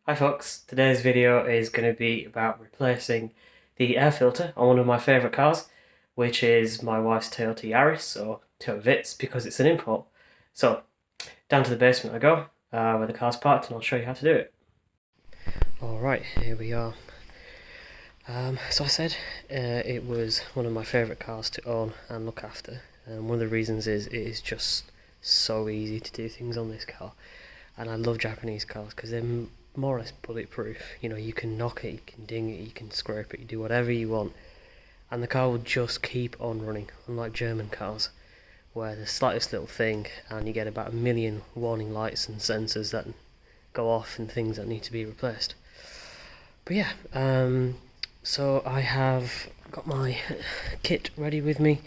Hi folks, today's video is going to be about replacing the air filter on one of my favourite cars, which is my wife's Toyota Yaris, or Toyota Vitz, because it's an import. So, down to the basement I go, where the car's parked, and I'll show you how to do it. Alright, here we are. So I said it was one of my favourite cars to own and look after, and one of the reasons is it is just so easy to do things on this car. And I love Japanese cars because they're more or less bulletproof. You know, you can knock it, you can ding it, you can scrape it, you do whatever you want, and the car will just keep on running, unlike German cars, where the slightest little thing and you get about 1 million warning lights and sensors that go off and things that need to be replaced. But yeah, so I have got my kit ready with me.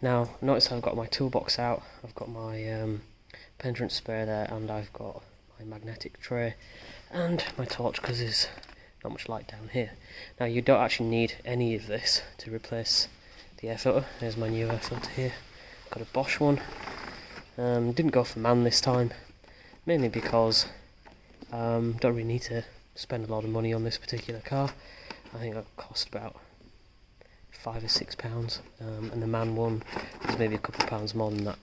Now, notice I've got my toolbox out, I've got my penetrant spare there, and I've got my magnetic tray and my torch because there's not much light down here. Now, you don't actually need any of this to replace the air filter. There's my new air filter here. Got a Bosch one. Didn't go for MAN this time, mainly because don't really need to spend a lot of money on this particular car. I think it cost about £5 or £6, and the MAN one was maybe a couple of pounds more than that.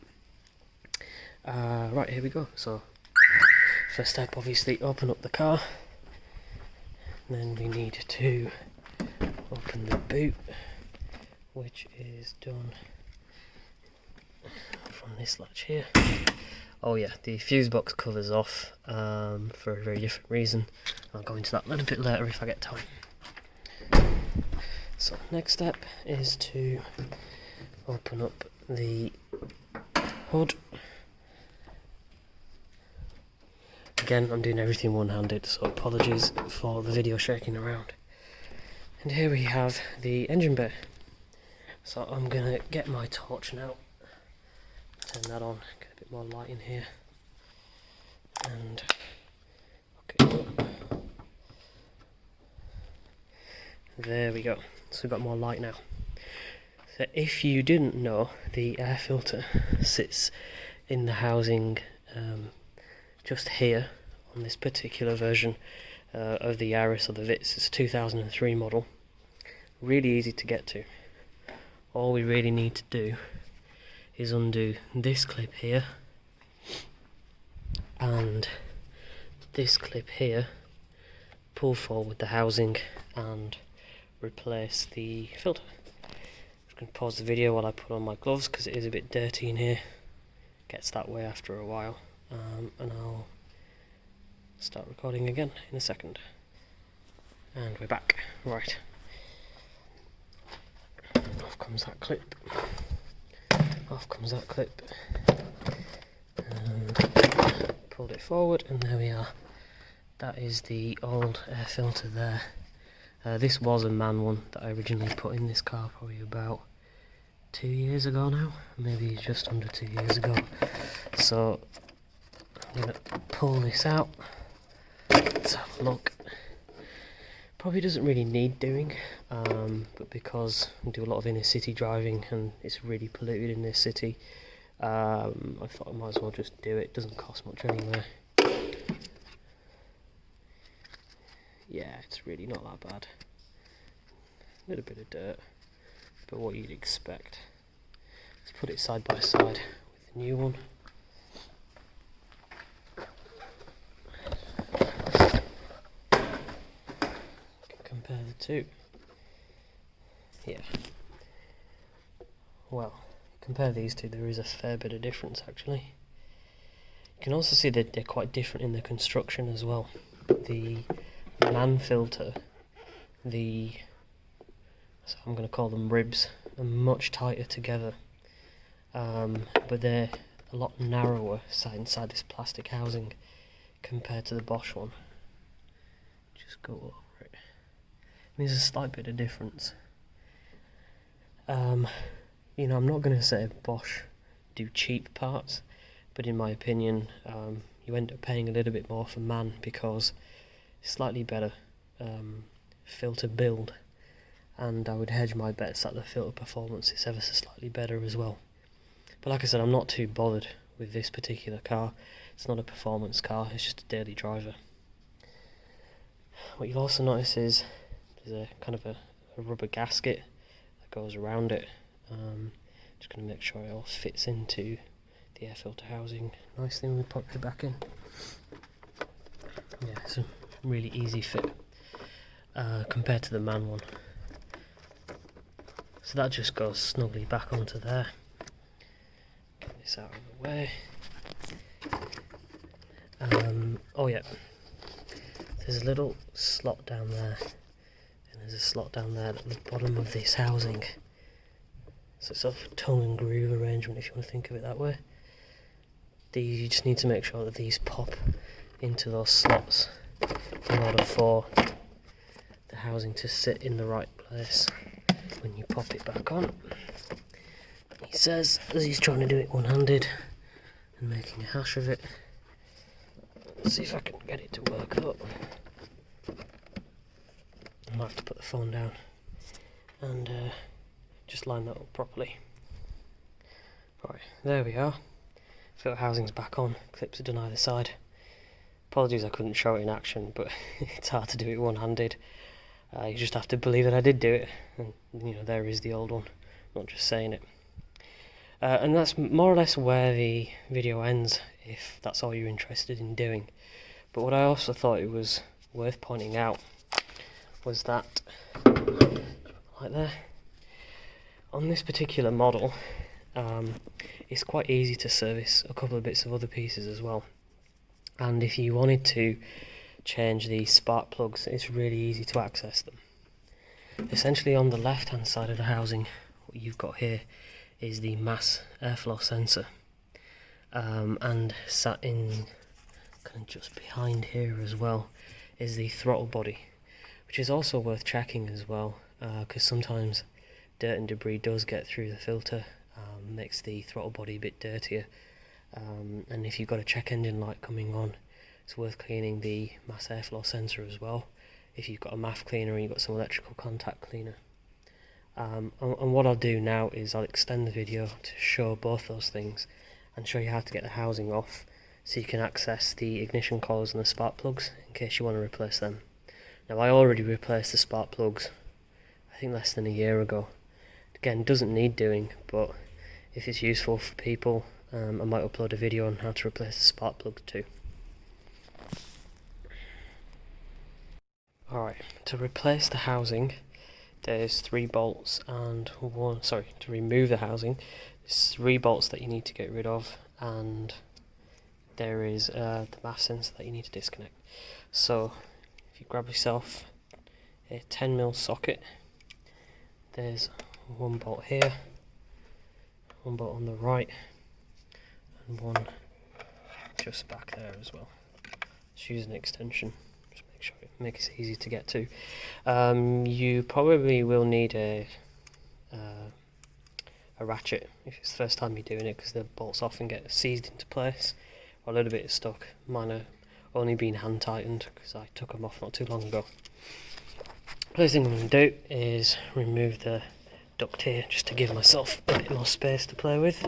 Right, here we go. So, first step, obviously, open up the car. Then we need to open the boot, which is done from this latch here. Oh yeah, the fuse box cover's off for a very different reason. I'll go into that a little bit later if I get time. So, next step is to open up the hood. Again, I'm doing everything one-handed, so apologies for the video shaking around. And here we have the engine bay. So I'm going to get my torch now, turn that on, get a bit more light in here, and okay, there we go. So we've got more light now. So if you didn't know, the air filter sits in the housing just here on this particular version of the Yaris or the Vitz. It's a 2003 model. Really easy to get to. All we really need to do is undo this clip here and this clip here, pull forward the housing and replace the filter. I'm going to pause the video while I put on my gloves because it is a bit dirty in here. Gets that way after a while. And I'll start recording again in a second. And we're back. Right. Off comes that clip. Off comes that clip. And pulled it forward, and there we are. That is the old air filter there. This was a MAN one that I originally put in this car probably about 2 years ago now. Maybe just under 2 years ago. So I'm going to pull this out. Let's have a look. Probably doesn't really need doing, but because I do a lot of inner city driving and it's really polluted in this city, I thought I might as well just do it. It doesn't cost much anyway. Yeah, it's really not that bad. A little bit of dirt, but what you'd expect. Let's put it side by side with the new one. Compare the two. Yeah. Well, compare these two, there is a fair bit of difference actually. You can also see that they're quite different in the construction as well. The MAN filter, so I'm going to call them ribs, are much tighter together, but they're a lot narrower inside this plastic housing compared to the Bosch one. Just go over it. There's a slight bit of difference. You know, I'm not going to say Bosch do cheap parts, but in my opinion, you end up paying a little bit more for MAN because it's slightly better filter build, and I would hedge my bets that the filter performance is ever so slightly better as well. But like I said, I'm not too bothered with this particular car. It's not a performance car, it's just a daily driver. what you'll also notice is there's a kind of a rubber gasket that goes around it. Just going to make sure it all fits into the air filter housing nicely when we pop it back in. Yeah, it's a really easy fit compared to the MAN one. So that just goes snugly back onto there. Get this out of the way. Oh yeah, there's a little slot down there, and there's a slot down there at the bottom of this housing. So it's sort of a tongue and groove arrangement, if you want to think of it that way. You just need to make sure that these pop into those slots in order for the housing to sit in the right place when you pop it back on. He says, as he's trying to do it one-handed and making a hash of it. Let's see if I can get it to work up. I might have to put the phone down and just line that up properly. Right, there we are. Filter housing's back on, clips are done either side. Apologies I couldn't show it in action, but it's hard to do it one-handed. You just have to believe that I did do it, and you know, there is the old one, not just saying it. And that's more or less where the video ends, if that's all you're interested in doing. But what I also thought it was worth pointing out was that, right there, on this particular model, it's quite easy to service a couple of bits of other pieces as well. And if you wanted to change the spark plugs, it's really easy to access them. Essentially on the left hand side of the housing, what you've got here is the mass airflow sensor, and sat in kind of just behind here as well is the throttle body, which is also worth checking as well, because sometimes dirt and debris does get through the filter, makes the throttle body a bit dirtier, and if you've got a check engine light coming on, it's worth cleaning the mass airflow sensor as well, if you've got a MAF cleaner and you've got some electrical contact cleaner. And what I'll do now is I'll extend the video to show both those things and show you how to get the housing off so you can access the ignition coils and the spark plugs in case you want to replace them. Now I already replaced the spark plugs I think less than a year ago. Again, doesn't need doing, but if it's useful for people, I might upload a video on how to replace the spark plugs too. Alright, to replace the housing, there's 3 bolts and to remove the housing, there's 3 bolts that you need to get rid of, and there is the MAF sensor that you need to disconnect. So, if you grab yourself a 10mm socket, there's 1 bolt here, 1 bolt on the right, and 1 just back there as well. Just use an extension. Make sure it makes it easy to get to. You probably will need a ratchet if it's the first time you're doing it, because the bolts often get seized into place or a little bit stuck. Mine are only been hand tightened because I took them off not too long ago. First thing I'm going to do is remove the duct here just to give myself a bit more space to play with.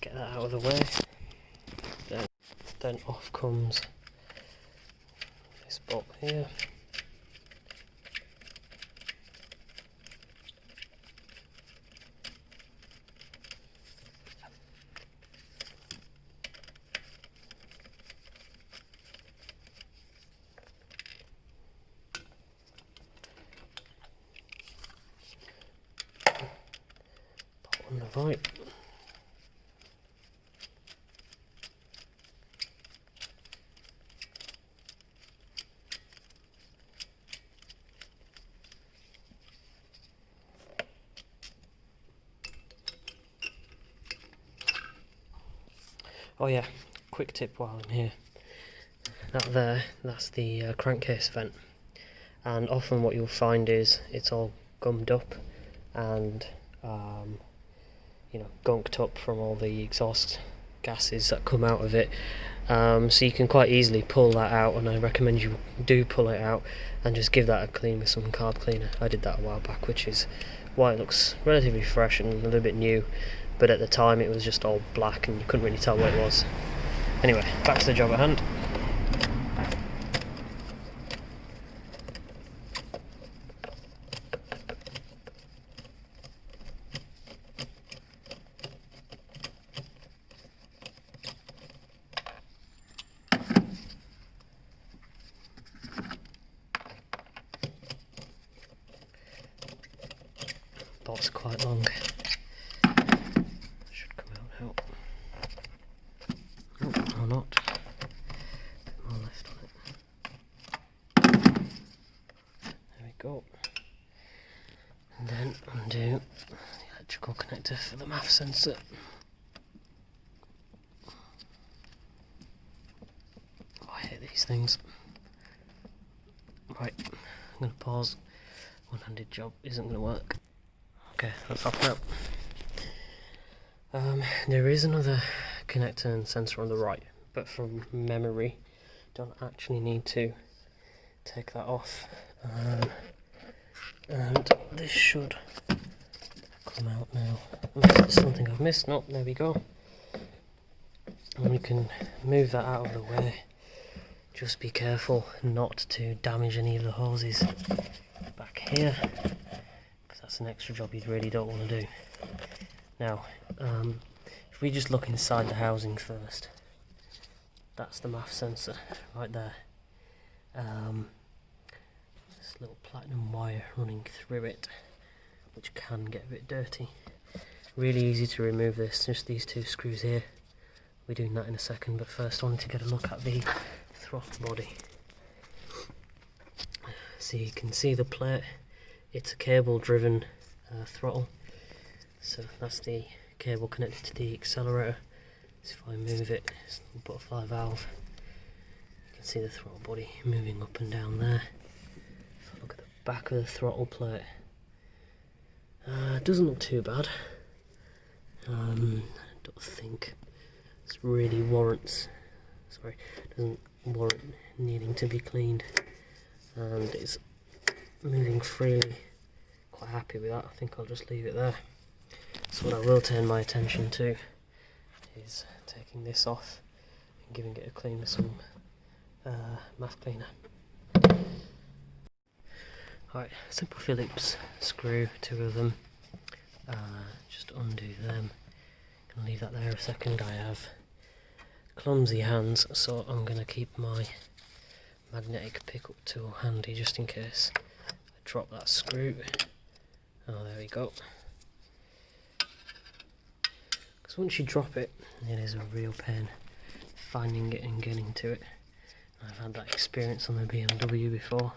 Get that out of the way. Then off comes this bolt here. Bolt on the right. Oh yeah, quick tip while I'm here. That's the crankcase vent, and often what you'll find is it's all gummed up and gunked up from all the exhaust gases that come out of it. So you can quite easily pull that out, and I recommend you do pull it out and just give that a clean with some carb cleaner. I did that a while back, which is why it looks relatively fresh and a little bit new. But at the time it was just all black and you couldn't really tell what it was. Anyway, back to the job at hand. bolts are quite long. Should come out now. Oh, or not. Bit more left on it. There we go. And then undo the electrical connector for the MAF sensor. Oh, I hate these things. Right, I'm going to pause. One-handed job isn't going to work. Okay, let's off now. There is another connector and sensor on the right, but from memory, don't actually need to take that off. And this should come out now. Unless there's something I've missed. Nope, there we go. And we can move that out of the way. Just be careful not to damage any of the hoses back here, because that's an extra job you really don't want to do. Now, if we just look inside the housing first, that's the MAF sensor right there. This little platinum wire running through it, which can get a bit dirty. Really easy to remove this, just these two screws here. We're doing that in a second, but first I wanted to get a look at the throttle body. So you can see the plate, it's a cable driven throttle, so that's the cable connected to the accelerator. So if I move it, it's a butterfly valve, you can see the throttle body moving up and down there. If I look at the back of the throttle plate, it doesn't look too bad. I don't think this really doesn't warrant needing to be cleaned, and it's moving freely. Quite happy with that. I think I'll just leave it there. So what I will turn my attention to is taking this off and giving it a clean with some MAF cleaner. Alright, simple Phillips screw, 2 of them. Just undo them. Gonna leave that there a second. I have clumsy hands, so I'm going to keep my magnetic pickup tool handy just in case I drop that screw. Oh, there we go. Because once you drop it, it is a real pain finding it and getting to it. I've had that experience on the BMW before,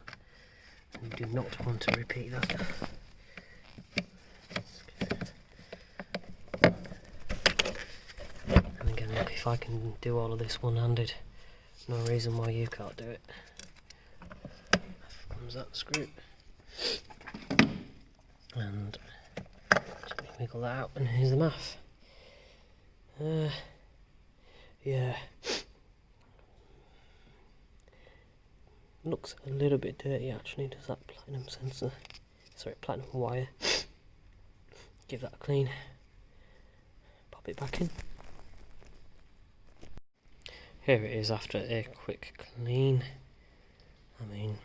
and do not want to repeat that. Look, if I can do all of this one-handed, no reason why you can't do it. Off comes that screw. And gently wiggle that out, and here's the MAF. Yeah. Looks a little bit dirty actually, does that platinum sensor. Sorry, platinum wire. Give that a clean. Pop it back in. Here it is after a quick clean. I mean,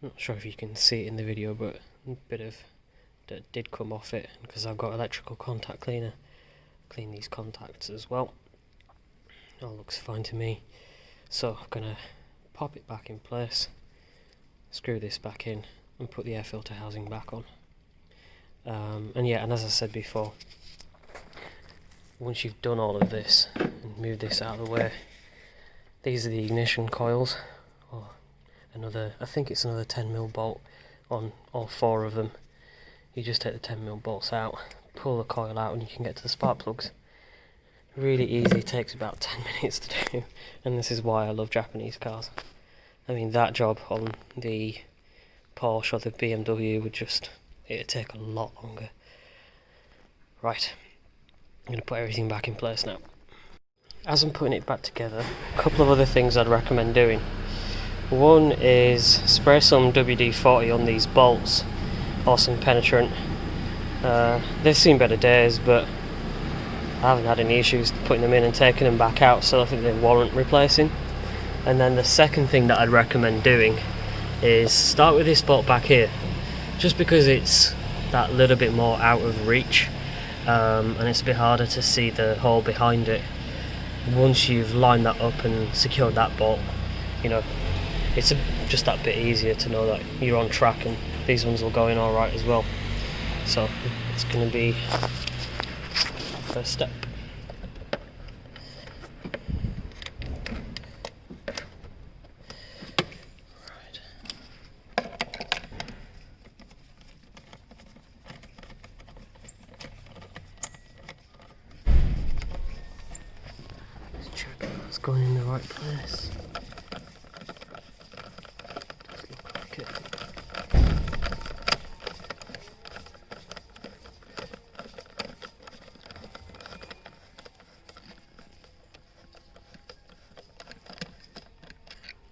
I'm not sure if you can see it in the video, but a bit of dirt did come off it, because I've got electrical contact cleaner. Clean these contacts as well. All looks fine to me. So I'm gonna pop it back in place, screw this back in, and put the air filter housing back on. And as I said before, once you've done all of this and moved this out of the way, these are the ignition coils, or I think it's another 10mm bolt on all 4 of them. You just take the 10mm bolts out, pull the coil out, and you can get to the spark plugs. Really easy, takes about 10 minutes to do, and this is why I love Japanese cars. I mean, that job on the Porsche or the BMW it'd take a lot longer. Right. I'm going to put everything back in place now. As I'm putting it back together, a couple of other things I'd recommend doing. One is spray some WD-40 on these bolts, or some penetrant. They've seen better days, but I haven't had any issues putting them in and taking them back out, so I think they warrant replacing. And then the second thing that I'd recommend doing is start with this bolt back here, just because it's that little bit more out of reach. And it's a bit harder to see the hole behind it. Once you've lined that up and secured that bolt, it's just that bit easier to know that you're on track, and these ones will go in alright as well. So it's going to be first step. Let's check if it's going in the right place. Does look like it.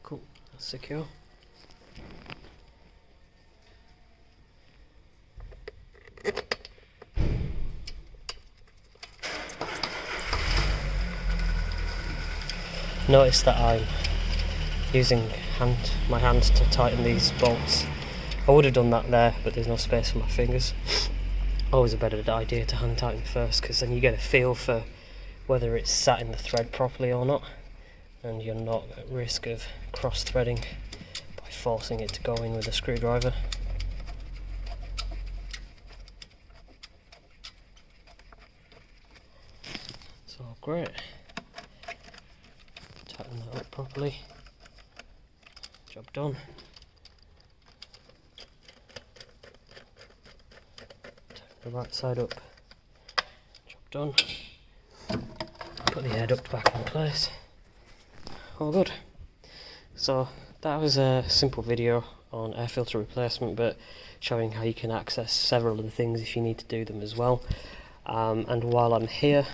Cool, that's secure. Notice that I'm using my hand to tighten these bolts. I would have done that there, but there's no space for my fingers. Always a better idea to hand tighten first, because then you get a feel for whether it's sat in the thread properly or not, and you're not at risk of cross-threading by forcing it to go in with a screwdriver. It's all great. Tighten that up properly. Job done. Tighten the right side up. Job done. Put the air duct back in place. All good. So that was a simple video on air filter replacement, but showing how you can access several of the things if you need to do them as well. And while I'm here,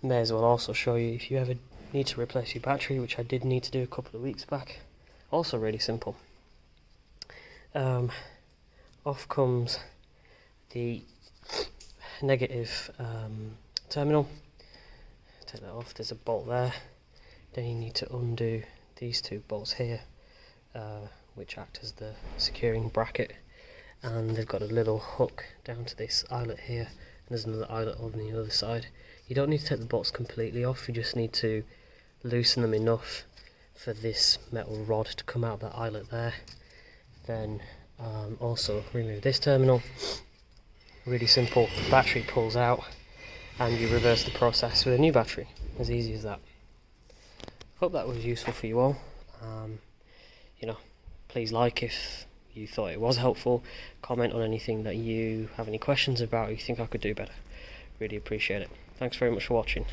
may as well also show you if you ever need to replace your battery, which I did need to do a couple of weeks back. Also really simple. Off comes the negative terminal. Take that off, there's a bolt there. Then you need to undo these two bolts here, which act as the securing bracket, and they've got a little hook down to this eyelet here, and there's another eyelet on the other side. You don't need to take the bolts completely off, you just need to loosen them enough for this metal rod to come out of that eyelet there. Then also remove this terminal. Really simple, the battery pulls out and you reverse the process with a new battery. As easy as that. Hope that was useful for you all. Please like if you thought it was helpful. Comment on anything that you have any questions about or you think I could do better. Really appreciate it. Thanks very much for watching.